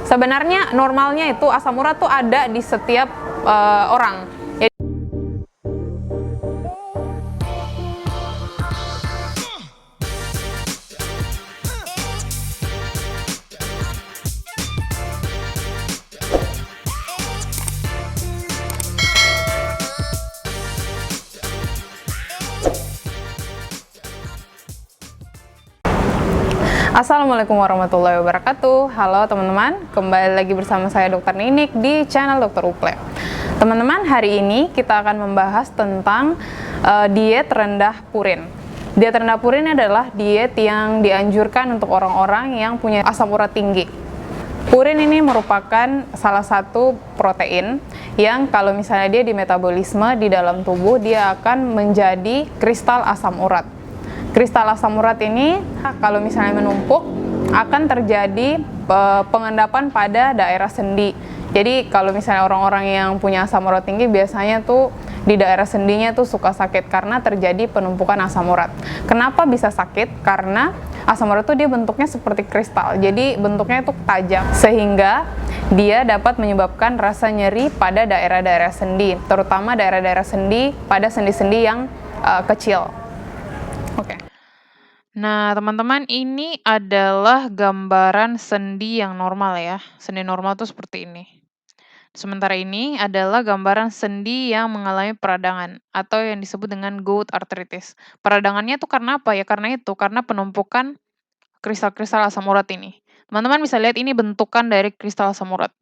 Sebenarnya normalnya itu asam urat tuh ada di setiap orang. Assalamualaikum warahmatullahi wabarakatuh. Halo teman-teman, kembali lagi bersama saya Dr. Ninik di channel Dr. Ukle. Teman-teman, hari ini kita akan membahas tentang diet rendah purin. Diet rendah purin adalah diet yang dianjurkan untuk orang-orang yang punya asam urat tinggi. Purin ini merupakan salah satu protein yang kalau misalnya dia di metabolisme di dalam tubuh, dia akan menjadi kristal asam urat. Kristal asam urat ini kalau misalnya menumpuk akan terjadi pengendapan pada daerah sendi. Jadi kalau misalnya orang-orang yang punya asam urat tinggi biasanya tuh di daerah sendinya tuh suka sakit karena terjadi penumpukan asam urat. Kenapa bisa sakit? Karena asam urat tuh dia bentuknya seperti kristal. Jadi bentuknya itu tajam sehingga dia dapat menyebabkan rasa nyeri pada daerah-daerah sendi, terutama daerah-daerah sendi pada sendi-sendi yang kecil. Oke. Nah, teman-teman, ini adalah gambaran sendi yang normal ya. Sendi normal tuh seperti ini. Sementara ini adalah gambaran sendi yang mengalami peradangan atau yang disebut dengan gout arthritis. Peradangannya tuh karena apa ya? Karena penumpukan kristal-kristal asam urat ini. Teman-teman bisa lihat ini bentukan dari kristal asam urat.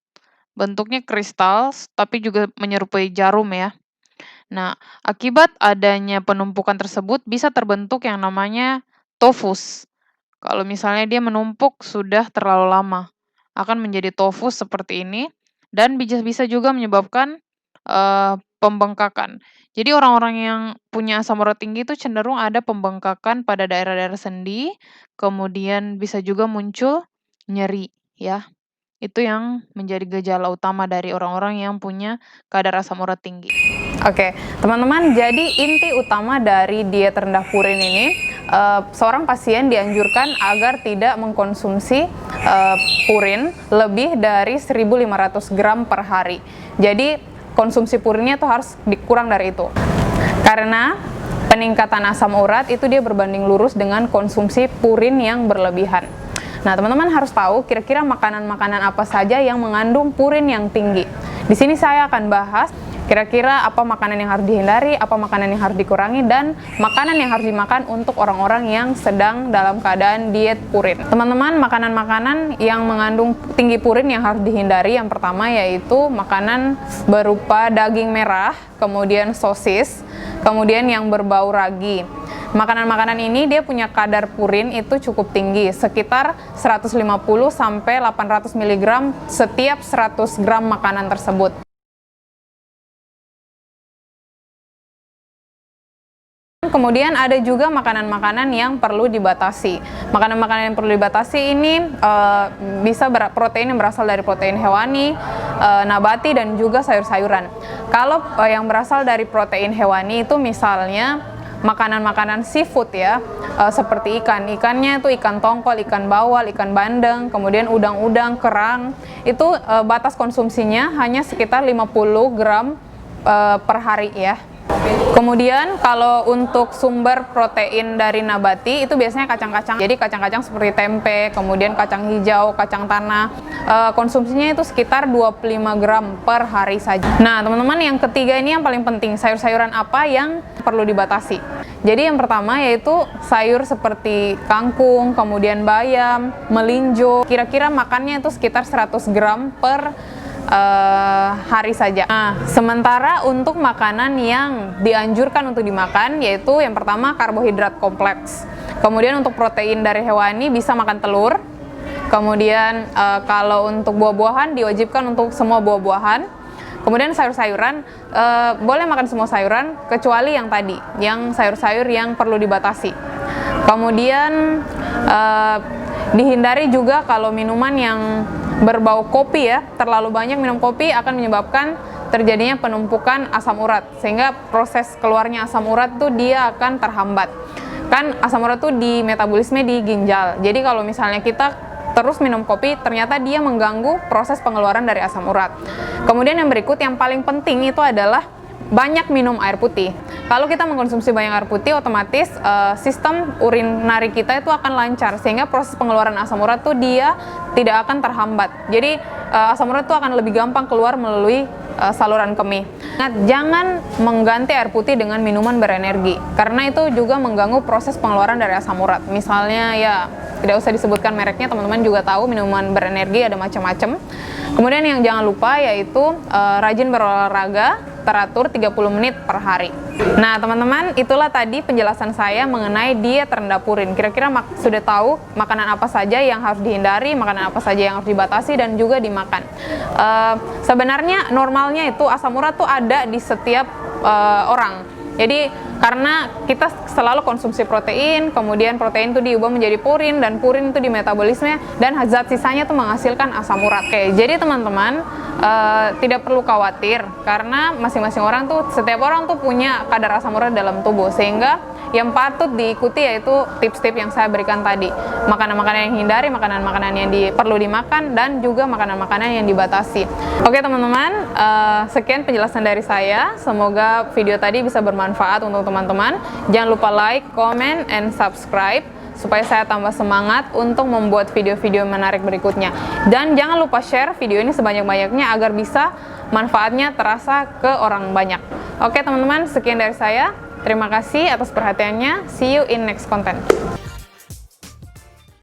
Bentuknya kristal, tapi juga menyerupai jarum ya. Nah, akibat adanya penumpukan tersebut bisa terbentuk yang namanya tofus. Kalau misalnya dia menumpuk sudah terlalu lama, akan menjadi tofus seperti ini dan bisa juga menyebabkan pembengkakan. Jadi orang-orang yang punya asam urat tinggi itu cenderung ada pembengkakan pada daerah-daerah sendi, kemudian bisa juga muncul nyeri ya. Itu yang menjadi gejala utama dari orang-orang yang punya kadar asam urat tinggi. Oke, teman-teman, jadi inti utama dari diet rendah purin ini, seorang pasien dianjurkan agar tidak mengkonsumsi purin lebih dari 1.500 gram per hari. Jadi konsumsi purinnya itu harus dikurang dari itu. Karena peningkatan asam urat itu dia berbanding lurus dengan konsumsi purin yang berlebihan. Nah, teman-teman harus tahu kira-kira makanan-makanan apa saja yang mengandung purin yang tinggi. Di sini saya akan bahas kira-kira apa makanan yang harus dihindari, apa makanan yang harus dikurangi, dan makanan yang harus dimakan untuk orang-orang yang sedang dalam keadaan diet purin. Teman-teman, makanan-makanan yang mengandung tinggi purin yang harus dihindari yang pertama yaitu makanan berupa daging merah, kemudian sosis, kemudian yang berbau ragi. Makanan-makanan ini dia punya kadar purin itu cukup tinggi, sekitar 150 sampai 800 mg setiap 100 gram makanan tersebut. Kemudian ada juga makanan-makanan yang perlu dibatasi. Makanan-makanan yang perlu dibatasi ini bisa protein yang berasal dari protein hewani, nabati, dan juga sayur-sayuran. Kalau yang berasal dari protein hewani itu misalnya makanan-makanan seafood ya, seperti ikannya itu ikan tongkol, ikan bawal, ikan bandeng, kemudian udang-udang, kerang, itu batas konsumsinya hanya sekitar 50 gram per hari ya. Kemudian kalau untuk sumber protein dari nabati itu biasanya kacang-kacang. Jadi kacang-kacang seperti tempe, kemudian kacang hijau, kacang tanah, konsumsinya itu sekitar 25 gram per hari saja. Nah, teman-teman, yang ketiga ini yang paling penting, sayur-sayuran apa yang perlu dibatasi. Jadi yang pertama yaitu sayur seperti kangkung, kemudian bayam, melinjo. Kira-kira makannya itu sekitar 100 gram per hari saja. Nah, sementara untuk makanan yang dianjurkan untuk dimakan yaitu yang pertama karbohidrat kompleks. Kemudian untuk protein dari hewani bisa makan telur. Kemudian kalau untuk buah-buahan diwajibkan untuk semua buah-buahan. Kemudian sayur-sayuran boleh makan semua sayuran kecuali yang tadi, yang sayur-sayur yang perlu dibatasi. Kemudian dihindari juga kalau minuman yang berbau kopi ya, terlalu banyak minum kopi akan menyebabkan terjadinya penumpukan asam urat, sehingga proses keluarnya asam urat tuh dia akan terhambat. Kan asam urat tuh di metabolisme di ginjal, jadi kalau misalnya kita terus minum kopi, ternyata dia mengganggu proses pengeluaran dari asam urat. Kemudian yang berikut yang paling penting itu adalah banyak minum air putih. Kalau kita mengkonsumsi banyak air putih, otomatis sistem urinari kita itu akan lancar, sehingga proses pengeluaran asam urat tuh dia tidak akan terhambat. Jadi asam urat itu akan lebih gampang keluar melalui saluran kemih. Ingat, jangan mengganti air putih dengan minuman berenergi, karena itu juga mengganggu proses pengeluaran dari asam urat. Misalnya ya tidak usah disebutkan mereknya, teman-teman juga tahu minuman berenergi ada macam-macam. Kemudian yang jangan lupa yaitu rajin berolahraga, teratur 30 menit per hari. Nah teman-teman, itulah tadi penjelasan saya mengenai diet rendah purin. Kira-kira sudah tahu makanan apa saja yang harus dihindari, makanan apa saja yang harus dibatasi dan juga dimakan. Sebenarnya normalnya itu asam urat tuh ada di setiap orang. Jadi karena kita selalu konsumsi protein, kemudian protein itu diubah menjadi purin, dan purin itu di metabolisme, dan zat sisanya itu menghasilkan asam urat. Oke, jadi teman-teman tidak perlu khawatir, karena masing-masing orang tuh, setiap orang tuh punya kadar asam urat dalam tubuh, sehingga yang patut diikuti yaitu tips-tips yang saya berikan tadi. Makanan-makanan yang hindari, makanan-makanan yang perlu dimakan, dan juga makanan-makanan yang dibatasi. Oke teman-teman, sekian penjelasan dari saya. Semoga video tadi bisa bermanfaat untuk teman-teman. Jangan lupa like, comment, and subscribe supaya saya tambah semangat untuk membuat video-video menarik berikutnya. Dan jangan lupa share video ini sebanyak-banyaknya agar bisa manfaatnya terasa ke orang banyak. Oke teman-teman, sekian dari saya. Terima kasih atas perhatiannya. See you in next content.